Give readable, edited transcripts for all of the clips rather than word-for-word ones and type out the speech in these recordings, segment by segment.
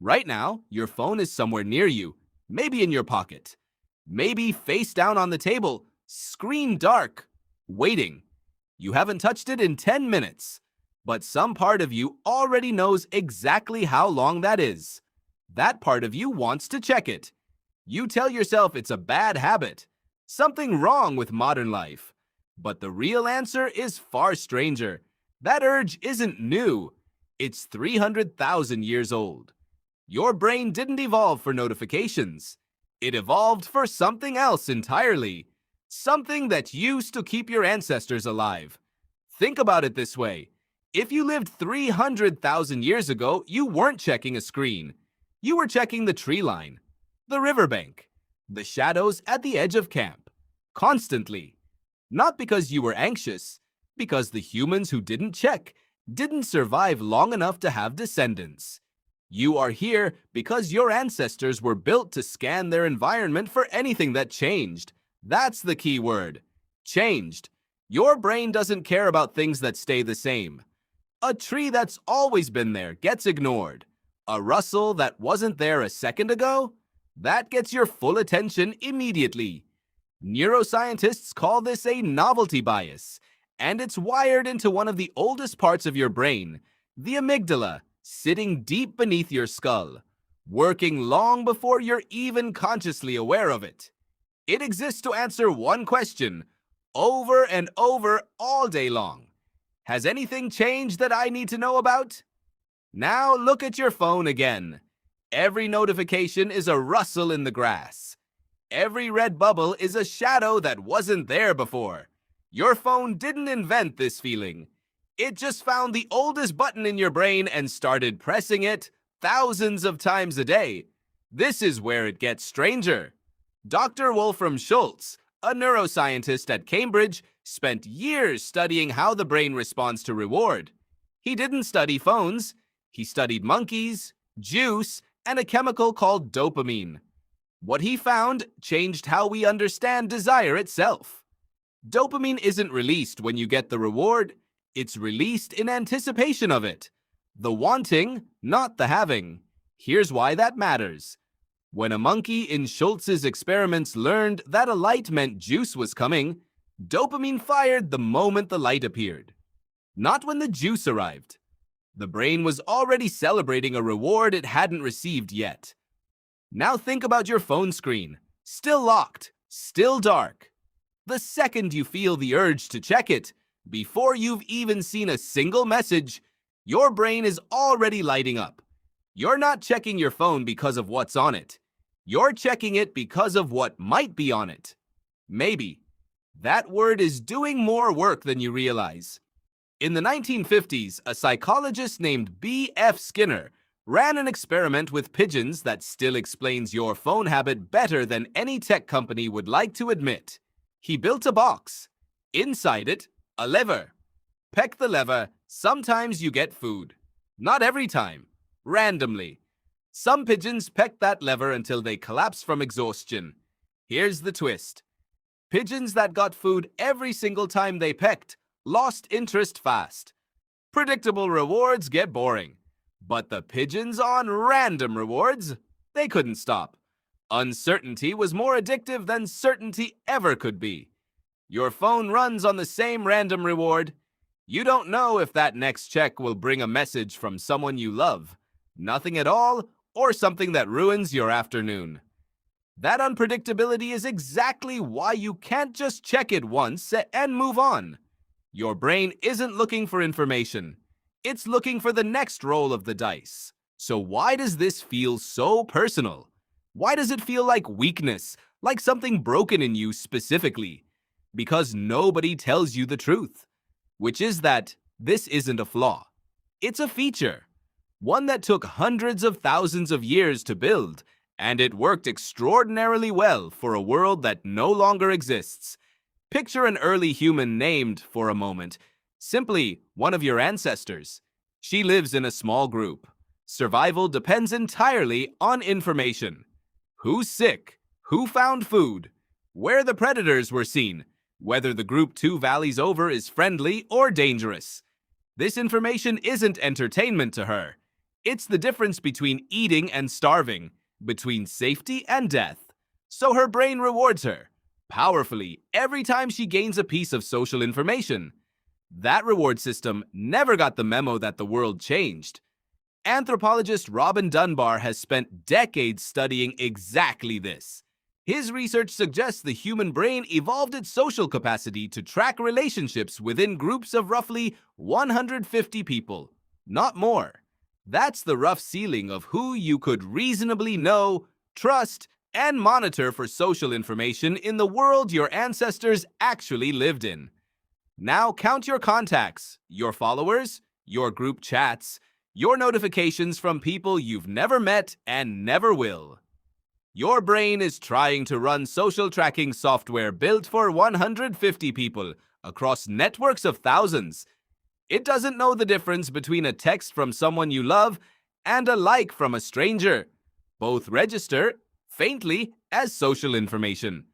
Right now, your phone is somewhere near you, maybe in your pocket, maybe face down on the table, screen dark, waiting. You haven't touched it in 10 minutes, but some part of you already knows exactly how long that is. That part of you wants to check it. You tell yourself it's a bad habit, something wrong with modern life. But the real answer is far stranger. That urge isn't new. It's 300,000 years old. Your brain didn't evolve for notifications. It evolved for something else entirely. Something that used to keep your ancestors alive. Think about it this way. If you lived 300,000 years ago, you weren't checking a screen. You were checking the tree line, the riverbank, the shadows at the edge of camp, constantly. Not because you were anxious, because the humans who didn't check didn't survive long enough to have descendants. You are here because your ancestors were built to scan their environment for anything that changed. That's the key word. Changed. Your brain doesn't care about things that stay the same. A tree that's always been there gets ignored. A rustle that wasn't there a second ago? That gets your full attention immediately. Neuroscientists call this a novelty bias, and it's wired into one of the oldest parts of your brain, the amygdala, sitting deep beneath your skull, working long before you're even consciously aware of it. It exists to answer one question, over and over all day long. Has anything changed that I need to know about? Now look at your phone again. Every notification is a rustle in the grass. Every red bubble is a shadow that wasn't there before. Your phone didn't invent this feeling. It just found the oldest button in your brain and started pressing it thousands of times a day. This is where it gets stranger. Dr. Wolfram Schultz, a neuroscientist at Cambridge, spent years studying how the brain responds to reward. He didn't study phones. He studied monkeys, juice, and a chemical called dopamine. What he found changed how we understand desire itself. Dopamine isn't released when you get the reward. It's released in anticipation of it. The wanting, not the having. Here's why that matters. When a monkey in Schultz's experiments learned that a light meant juice was coming, dopamine fired the moment the light appeared. Not when the juice arrived. The brain was already celebrating a reward it hadn't received yet. Now think about your phone screen. Still locked, still dark. The second you feel the urge to check it, before you've even seen a single message, your brain is already lighting up. You're not checking your phone because of what's on it. You're checking it because of what might be on it. Maybe. That word is doing more work than you realize. In the 1950s, a psychologist named B.F. Skinner ran an experiment with pigeons that still explains your phone habit better than any tech company would like to admit. He built a box. Inside it, a lever. Peck the lever, sometimes you get food. Not every time. Randomly. Some pigeons peck that lever until they collapse from exhaustion. Here's the twist. Pigeons that got food every single time they pecked lost interest fast. Predictable rewards get boring. But the pigeons on random rewards, they couldn't stop. Uncertainty was more addictive than certainty ever could be. Your phone runs on the same random reward. You don't know if that next check will bring a message from someone you love, nothing at all, or something that ruins your afternoon. That unpredictability is exactly why you can't just check it once and move on. Your brain isn't looking for information. It's looking for the next roll of the dice. So why does this feel so personal? Why does it feel like weakness, like something broken in you specifically? Because nobody tells you the truth, which is that this isn't a flaw. It's a feature, one that took hundreds of thousands of years to build, and it worked extraordinarily well for a world that no longer exists. Picture an early human named, for a moment, simply one of your ancestors. She lives in a small group. Survival depends entirely on information. Who's sick? Who found food? Where the predators were seen? Whether the group 2 valleys over is friendly or dangerous. This information isn't entertainment to her. It's the difference between eating and starving, between safety and death. So her brain rewards her, powerfully, every time she gains a piece of social information. That reward system never got the memo that the world changed. Anthropologist Robin Dunbar has spent decades studying exactly this. His research suggests the human brain evolved its social capacity to track relationships within groups of roughly 150 people, not more. That's the rough ceiling of who you could reasonably know, trust, and monitor for social information in the world your ancestors actually lived in. Now count your contacts, your followers, your group chats, your notifications from people you've never met and never will. Your brain is trying to run social tracking software built for 150 people across networks of thousands. It doesn't know the difference between a text from someone you love and a like from a stranger. Both register, faintly, as social information.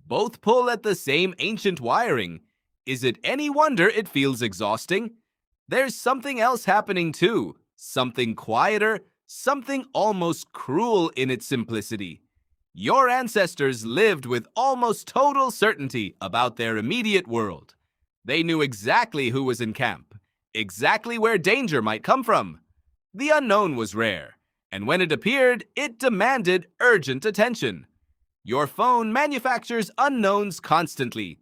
Both pull at the same ancient wiring. Is it any wonder it feels exhausting? There's something else happening too. Something quieter, something almost cruel in its simplicity. Your ancestors lived with almost total certainty about their immediate world. They knew exactly who was in camp, exactly where danger might come from. The unknown was rare, and when it appeared, it demanded urgent attention. Your phone manufactures unknowns constantly.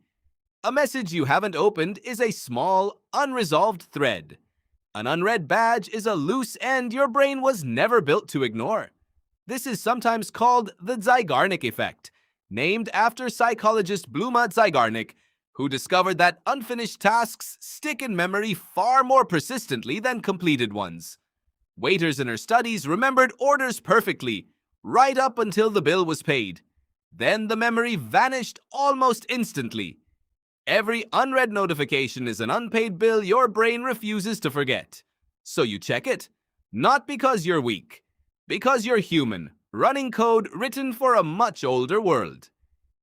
A message you haven't opened is a small, unresolved thread. An unread badge is a loose end your brain was never built to ignore. This is sometimes called the Zeigarnik effect, named after psychologist Bluma Zeigarnik, who discovered that unfinished tasks stick in memory far more persistently than completed ones. Waiters in her studies remembered orders perfectly, right up until the bill was paid. Then the memory vanished almost instantly. Every unread notification is an unpaid bill your brain refuses to forget. So you check it, not because you're weak, because you're human, running code written for a much older world.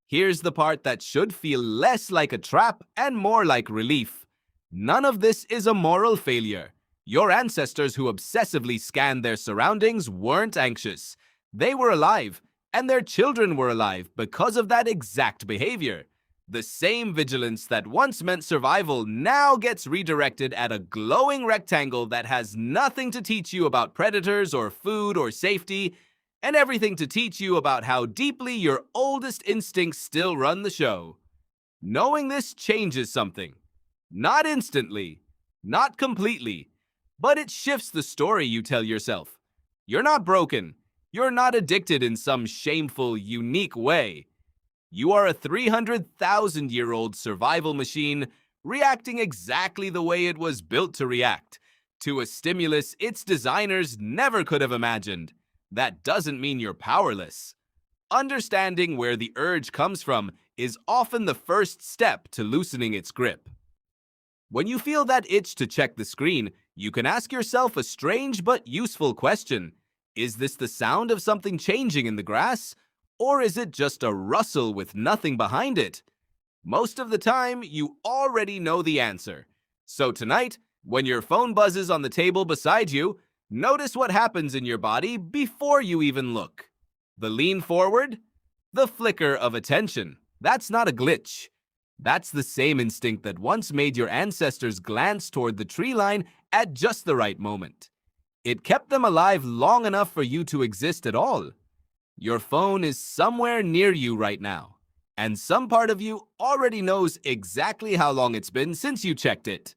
Here's the part that should feel less like a trap and more like relief. None of this is a moral failure. Your ancestors who obsessively scanned their surroundings weren't anxious. They were alive, and their children were alive because of that exact behavior. The same vigilance that once meant survival now gets redirected at a glowing rectangle that has nothing to teach you about predators or food or safety, and everything to teach you about how deeply your oldest instincts still run the show. Knowing this changes something. Not instantly, not completely, but it shifts the story you tell yourself. You're not broken. You're not addicted in some shameful, unique way. You are a 300,000-year-old survival machine reacting exactly the way it was built to react, to a stimulus its designers never could have imagined. That doesn't mean you're powerless. Understanding where the urge comes from is often the first step to loosening its grip. When you feel that itch to check the screen, you can ask yourself a strange but useful question. Is this the sound of something changing in the grass? Or is it just a rustle with nothing behind it? Most of the time, you already know the answer. So tonight, when your phone buzzes on the table beside you, notice what happens in your body before you even look. The lean forward? The flicker of attention. That's not a glitch. That's the same instinct that once made your ancestors glance toward the tree line at just the right moment. It kept them alive long enough for you to exist at all. Your phone is somewhere near you right now, and some part of you already knows exactly how long it's been since you checked it.